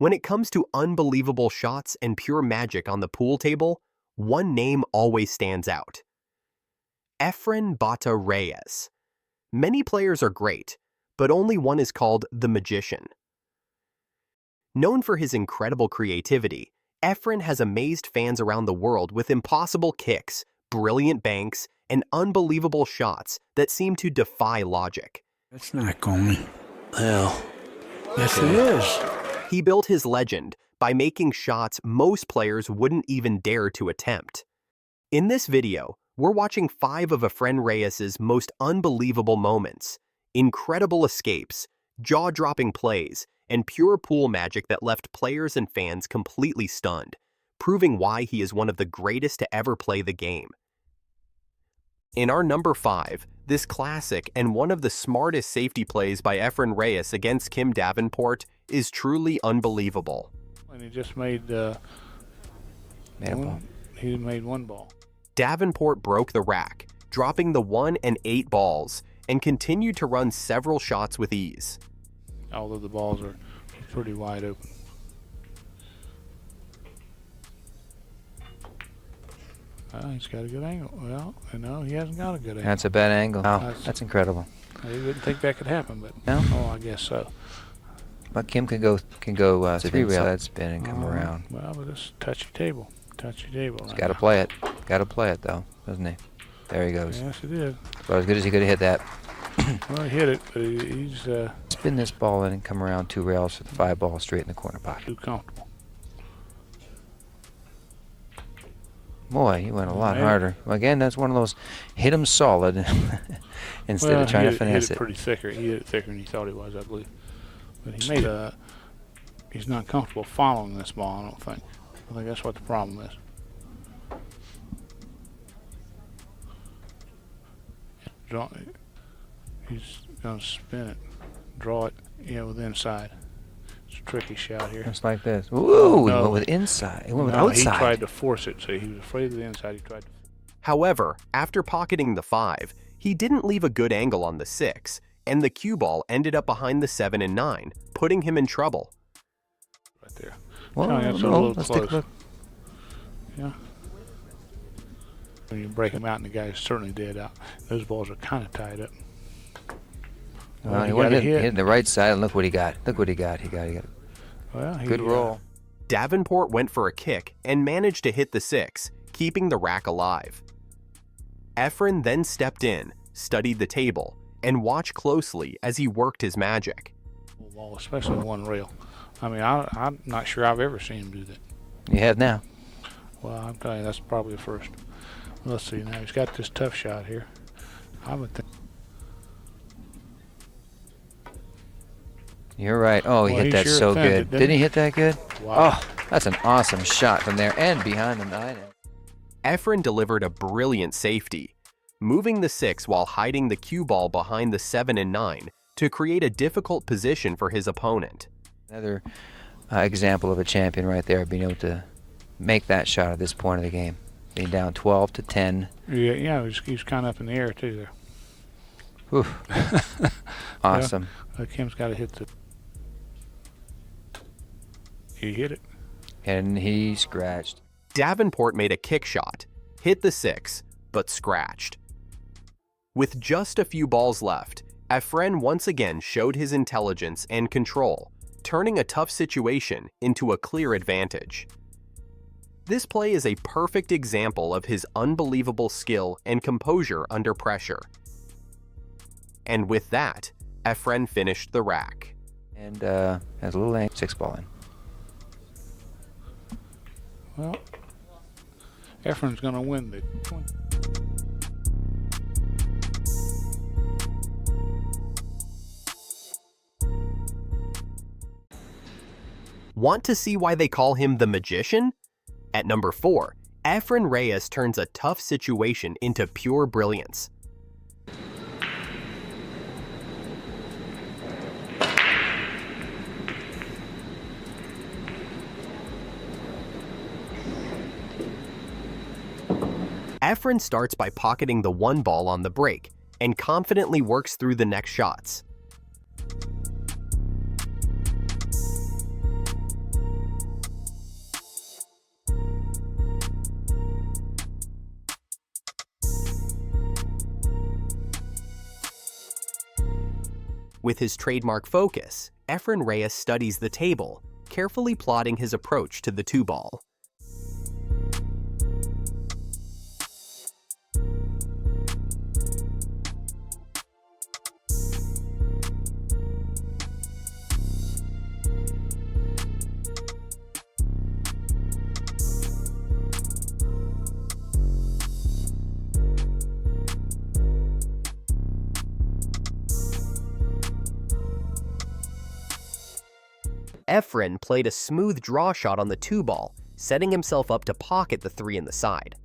When it comes to unbelievable shots and pure magic on the pool table, one name always stands out. Efren Bata Reyes. Many players are great, but only one is called the Magician. Known for his incredible creativity, Efren has amazed fans around the world with impossible kicks, brilliant banks, and unbelievable shots that seem to defy logic. That's not going. Well, yes it is. He built his legend by making shots most players wouldn't even dare to attempt. In this video, we're watching 5 of Efren Reyes' most unbelievable moments, incredible escapes, jaw-dropping plays, and pure pool magic that left players and fans completely stunned, proving why he is one of the greatest to ever play the game. In our number 5, this classic and one of the smartest safety plays by Efren Reyes against Kim Davenport is truly unbelievable. And he just made he made one ball. Davenport broke the rack, dropping the 1 and 8 balls, and continued to run several shots with ease. Although the balls are pretty wide open. He's got a good angle. Well, no, he hasn't got a good angle. That's a bad angle. Oh, that's incredible. I didn't think that could happen, but no? Oh, I guess so. But Kim can go 3 rail that spin and come around. Well, but it's touchy table. Touchy table. He's got to play it. Got to play it though, doesn't he? There he goes. Yes, he did. About as good as he could have hit that. Well, he hit it, but he's spin this ball in and come around 2 rails for the 5 ball straight in the corner pocket. too comfortable. Boy, he went a lot harder. Well, again, that's one of those hit him solid instead of trying to finesse it. Pretty thicker. He hit it thicker than he thought he was, I believe. But he made he's not comfortable following this ball, I don't think. I think that's what the problem is. He's going to spin it, draw it, with inside. It's a tricky shot here. Just like this. Ooh, he went with inside. He went with outside. He tried to force it, so he was afraid of the inside. He tried to. However, after pocketing the 5, he didn't leave a good angle on the 6, and the cue ball ended up behind the 7 and 9, putting him in trouble. Right there. Well, that's a little let's close. take a look. Yeah. When you break them out and the guy's certainly dead out, those balls are kind of tied up. Well, he hit the right side, and look what he got. Look what he got. He got well, good roll. Davenport went for a kick and managed to hit the 6, keeping the rack alive. Efren then stepped in, studied the table, and watched closely as he worked his magic. Well, especially one rail. I mean, I'm not sure I've ever seen him do that. You have now. Well, I'm telling you, that's probably the first. Let's see now. He's got this tough shot here. I would think. You're right. Oh, he hit that sure so good. Didn't he hit that good? Wow. Oh, that's an awesome shot from there and behind the 9. Efren delivered a brilliant safety, moving the 6 while hiding the cue ball behind the 7 and 9 to create a difficult position for his opponent. Another example of a champion right there, being able to make that shot at this point of the game. Being down 12 to 10. Yeah, he's kind of up in the air too there. Whew. Awesome. Yeah, Kim's got to hit the. He hit it. And he scratched. Davenport made a kick shot, hit the 6, but scratched. With just a few balls left, Efren once again showed his intelligence and control, turning a tough situation into a clear advantage. This play is a perfect example of his unbelievable skill and composure under pressure. And with that, Efren finished the rack. And has a little 6 ball in. Well, Efren's going to win the. Want to see why they call him the Magician? At number 4, Efren Reyes turns a tough situation into pure brilliance. Efren starts by pocketing the 1 ball on the break and confidently works through the next shots. With his trademark focus, Efren Reyes studies the table, carefully plotting his approach to the 2-ball. Efren played a smooth draw shot on the 2-ball, setting himself up to pocket the 3 in the side.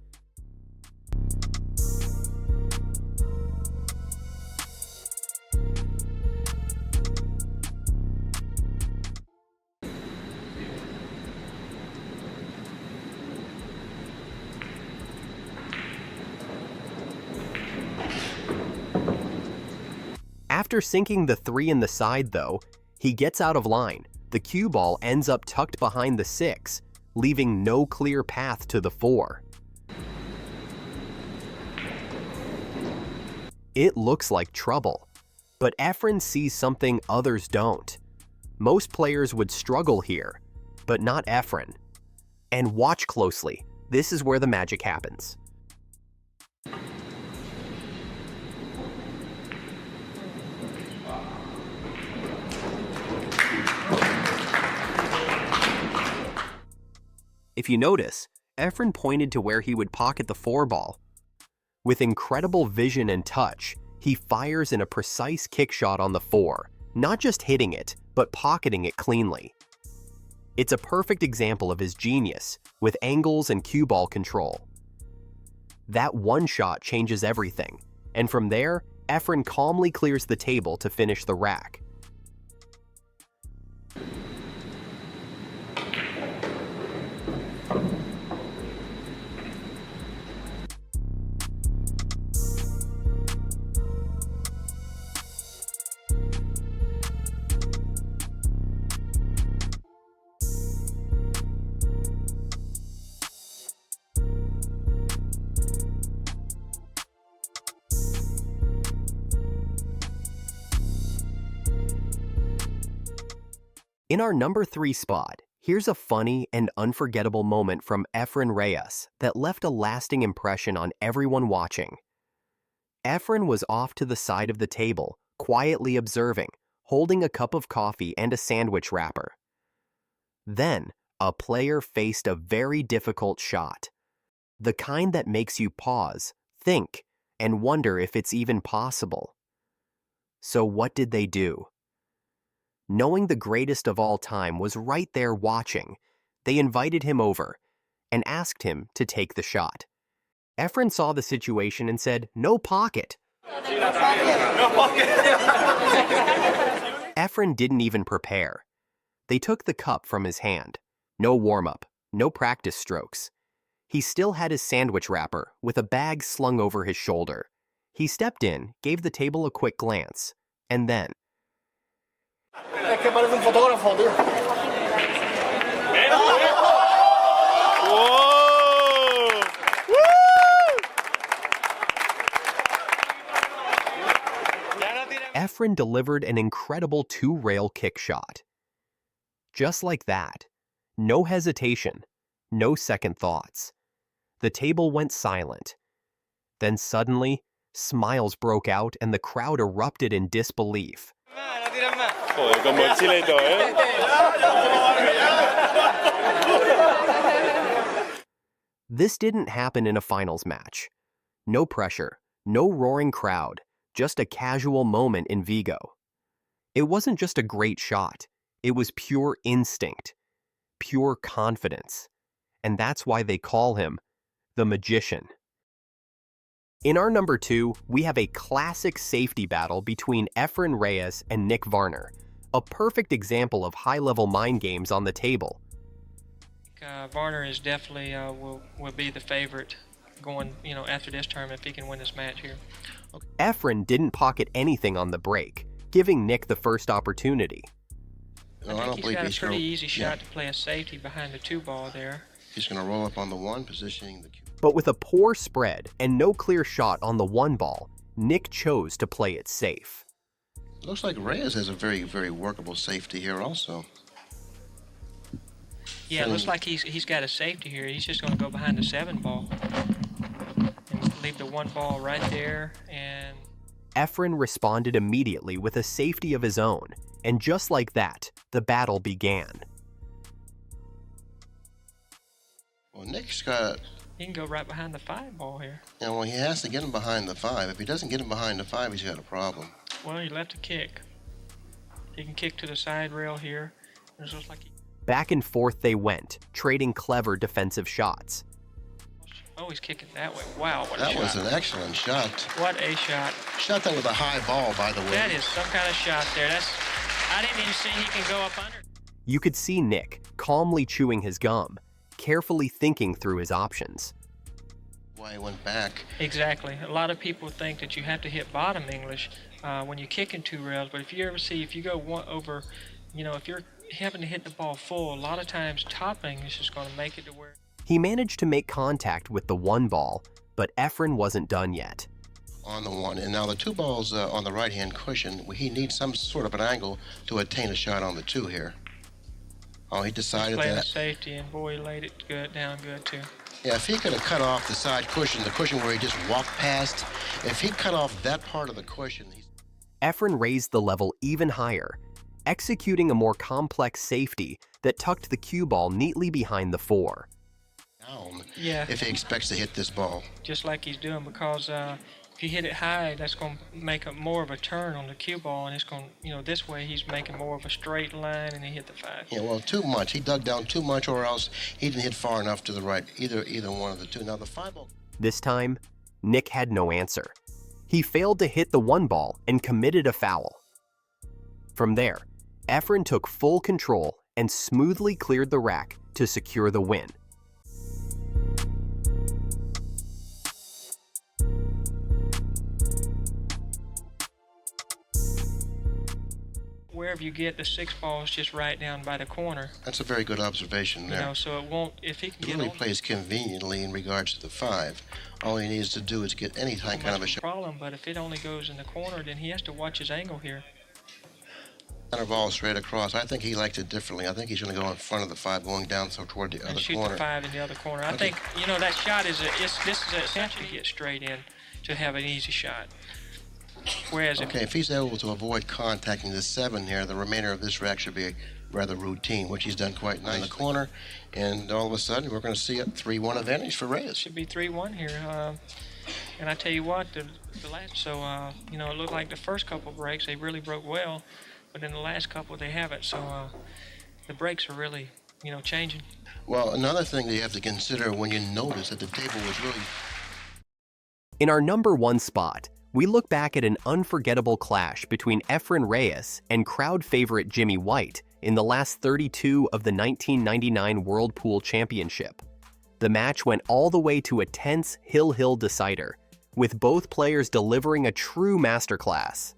After sinking the 3 in the side, though, he gets out of line. The cue ball ends up tucked behind the 6, leaving no clear path to the 4. It looks like trouble, but Efren sees something others don't. Most players would struggle here, but not Efren. And watch closely, this is where the magic happens. If you notice, Efren pointed to where he would pocket the 4-ball. With incredible vision and touch, he fires in a precise kick shot on the 4, not just hitting it, but pocketing it cleanly. It's a perfect example of his genius, with angles and cue ball control. That one shot changes everything, and from there, Efren calmly clears the table to finish the rack. In our number 3 spot, here's a funny and unforgettable moment from Efren Reyes that left a lasting impression on everyone watching. Efren was off to the side of the table, quietly observing, holding a cup of coffee and a sandwich wrapper. Then, a player faced a very difficult shot. The kind that makes you pause, think, and wonder if it's even possible. So what did they do? Knowing the greatest of all time was right there watching, they invited him over and asked him to take the shot. Efren saw the situation and said, "No pocket." No pocket. Efren didn't even prepare. They took the cup from his hand. No warm-up, no practice strokes. He still had his sandwich wrapper with a bag slung over his shoulder. He stepped in, gave the table a quick glance, and then... Es que parece un fotógrafo, tío. Whoa! Efren delivered an incredible 2-rail kick shot. Just like that. No hesitation, no second thoughts. The table went silent. Then suddenly, smiles broke out and the crowd erupted in disbelief. This didn't happen in a finals match. No pressure, no roaring crowd, just a casual moment in Vigo. It wasn't just a great shot, it was pure instinct, pure confidence. And that's why they call him the Magician. In our number 2, we have a classic safety battle between Efren Reyes and Nick Varner, a perfect example of high-level mind games on the table. Varner is definitely will be the favorite going, after this tournament if he can win this match here. Efren didn't pocket anything on the break, giving Nick the first opportunity. I think he's got a pretty easy shot to play a safety behind the 2-ball there. He's going to roll up on the 1, positioning the cue. But with a poor spread and no clear shot on the 1-ball, Nick chose to play it safe. Looks like Reyes has a very, very workable safety here also. Yeah, it looks like he's got a safety here. He's just going to go behind the 7 ball and leave the 1 ball right there. And Efren responded immediately with a safety of his own, and just like that, the battle began. Well, Nick's got... he can go right behind the 5 ball here. Yeah, well, he has to get him behind the 5. If he doesn't get him behind the 5, he's got a problem. Well, he left a kick. He can kick to the side rail here. It looks like Back and forth they went, trading clever defensive shots. oh, he's kicking that way. Wow, what a That shot. was an excellent shot. What a shot. Shot that with a high ball, by the way. That is some kind of shot there. I didn't even see he can go up under. You could see Nick calmly chewing his gum, carefully thinking through his options. Why he went back. Exactly. A lot of people think that you have to hit bottom English when you're kicking 2 rails, but if you go over, if you're having to hit the ball full, a lot of times top English is going to make it to where... He managed to make contact with the 1 ball, but Efren wasn't done yet. On the 1, and now the 2 balls on the right-hand cushion, he needs some sort of an angle to attain a shot on the 2 here. Oh, he decided playing that... the safety, and boy, he laid it down good, too. Yeah, if he could have cut off the side cushion, the cushion where he just walked past, if he cut off that part of the cushion... Efren raised the level even higher, executing a more complex safety that tucked the cue ball neatly behind the 4. Down, Yeah. if he expects to hit this ball. Just like he's doing, because if you hit it high, that's going to make more of a turn on the cue ball, and it's going to, this way he's making more of a straight line, and he hit the 5. Yeah, well, too much. He dug down too much, or else he didn't hit far enough to the right. Either one of the 2. Now, the 5 ball... This time, Nick had no answer. He failed to hit the 1 ball and committed a foul. From there, Efren took full control and smoothly cleared the rack to secure the win. Wherever you get the 6 balls, just right down by the corner. That's a very good observation there. So it won't, if he can He get really on, plays conveniently in regards to the 5. All he needs to do is get any kind of a shot. problem, but if it only goes in the corner, then he has to watch his angle here. Kind of ball straight across. I think he liked it differently. I think he's going to go in front of the 5, going down so toward the And other shoot corner. the 5 in the other corner. I think, that shot this is essentially to get straight in to have an easy shot. Whereas Okay, if he's able to avoid contacting the 7 here, the remainder of this rack should be rather routine, which he's done quite nicely. In the corner, and all of a sudden we're going to see a 3-1 advantage for Reyes. Should be 3-1 here. And I tell you what, the last, it looked like the first couple breaks they really broke well, but in the last couple they haven't. So the breaks are really, changing. Well, another thing that you have to consider when you notice that the table was really... In our number 1 spot, we look back at an unforgettable clash between Efren Reyes and crowd favorite Jimmy White in the last 32 of the 1999 World Pool Championship. The match went all the way to a tense hill decider, with both players delivering a true masterclass.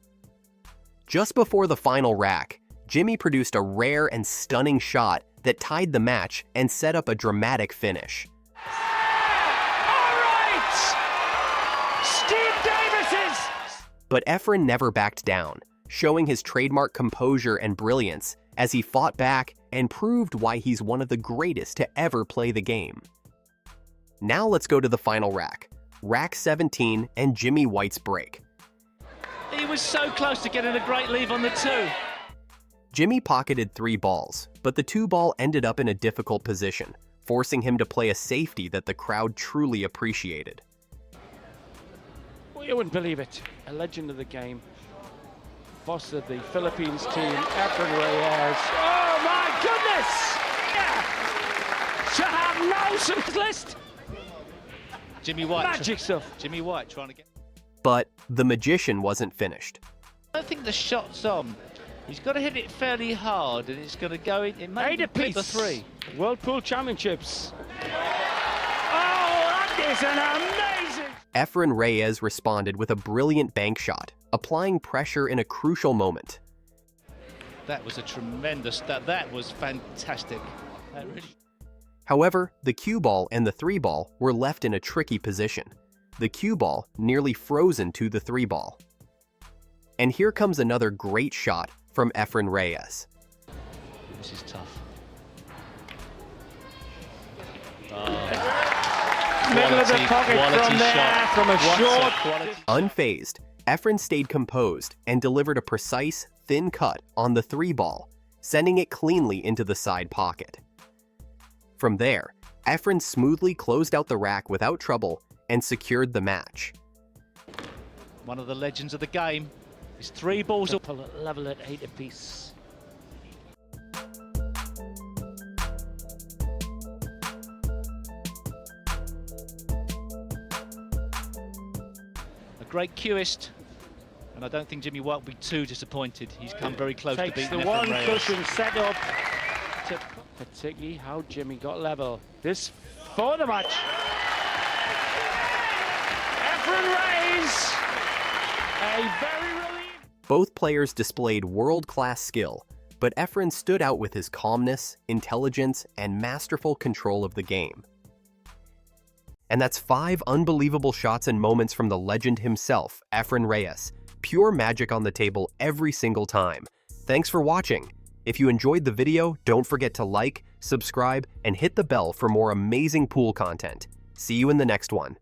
Just before the final rack, Jimmy produced a rare and stunning shot that tied the match and set up a dramatic finish. But Efren never backed down, showing his trademark composure and brilliance as he fought back and proved why he's one of the greatest to ever play the game. Now let's go to the final rack, Rack 17 and Jimmy White's break. He was so close to getting a great leave on the 2. Jimmy pocketed 3 balls, but the 2 ball ended up in a difficult position, forcing him to play a safety that the crowd truly appreciated. Well, you wouldn't believe it. A legend of the game. Boss of the Philippines team, Efren Reyes. Oh my goodness! Yeah! To have no success. Jimmy White. Magic stuff. Jimmy White trying to get... But the magician wasn't finished. I don't think the shot's on. He's got to hit it fairly hard, and it's going to go in. It may be the 3. World Pool Championships. Oh, that is an amazing... Efren Reyes responded with a brilliant bank shot, applying pressure in a crucial moment. That was a tremendous... That was fantastic. That really... However, the cue ball and the 3 ball were left in a tricky position. The cue ball nearly frozen to the 3 ball. And here comes another great shot from Efren Reyes. This is tough. Middle of the pocket from there, from a short. Unfazed, Efren stayed composed and delivered a precise, thin cut on the 3-ball, sending it cleanly into the side pocket. From there, Efren smoothly closed out the rack without trouble and secured the match. One of the legends of the game. His 3 balls up. Level at 8 apiece. A great cueist, and I don't think Jimmy White will be too disappointed. He's come very close to Takes beating the Efren one Reyes. cushion set up. Particularly how Jimmy got level. This for the match. Efren Reyes, a very relieved. Both players displayed world-class skill, but Efren stood out with his calmness, intelligence, and masterful control of the game. And that's 5 unbelievable shots and moments from the legend himself, Efren Reyes. Pure magic on the table every single time. Thanks for watching. If you enjoyed the video, don't forget to like, subscribe, and hit the bell for more amazing pool content. See you in the next one.